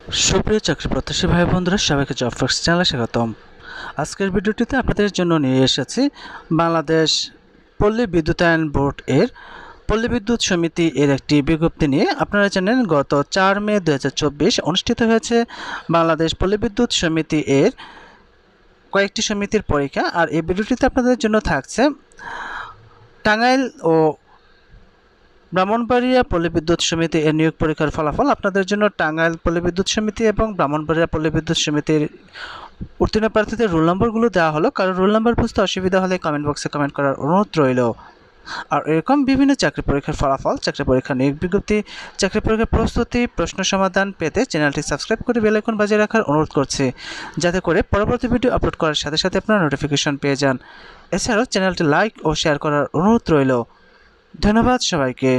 সুপ্রিয় চাকরি প্রত্যাশী ভাই বন্ধুরা, সবাইকে জব ফ্যাক্টস চ্যানেলে স্বাগতম। আজকের ভিডিওটিতে আপনাদের জন্য নিয়ে এসেছি বাংলাদেশ পল্লী বিদ্যুতায়ন বোর্ড এর পল্লী বিদ্যুৎ সমিতি এর একটি বিজ্ঞপ্তি নিয়ে। আপনারা জানেন গত 4 মে 2024 অনুষ্ঠিত হয়েছে বাংলাদেশ পল্লী বিদ্যুৎ সমিতি এর কয়েকটি সমিতির পরীক্ষা। আর এই ভিডিওটিতে আপনাদের জন্য থাকছে টাঙ্গাইল ও ব্রাহ্মণবাড়িয়া পল্লী বিদ্যুৎ সমিতি এর নিয়োগ পরীক্ষার ফলাফল। আপনাদের জন্য টাঙ্গাইল পল্লী বিদ্যুৎ সমিতি এবং ব্রাহ্মণবাড়িয়া পল্লী বিদ্যুৎ সমিতির উত্তীর্ণ প্রার্থীদের রোল নম্বরগুলো দেওয়া হলো। কারো রোল নম্বর বুঝতে অসুবিধা হলে কমেন্ট বক্সে কমেন্ট করার অনুরোধ রইল। আর এরকম বিভিন্ন চাকরি পরীক্ষার ফলাফল, চাকরি পরীক্ষার নিয়োগ বিজ্ঞপ্তি, চাকরি পরীক্ষার প্রস্তুতি, প্রশ্ন সমাধান পেতে চ্যানেলটি সাবস্ক্রাইব করে বেল আইকন বাজিয়ে রাখার অনুরোধ করছি, যাতে করে পরবর্তী ভিডিও আপলোড করার সাথে সাথে আপনারা নোটিফিকেশন পেয়ে যান। এছাড়াও চ্যানেলটি লাইক ও শেয়ার করার অনুরোধ রইল। ধন্যবাদ সবাইকে।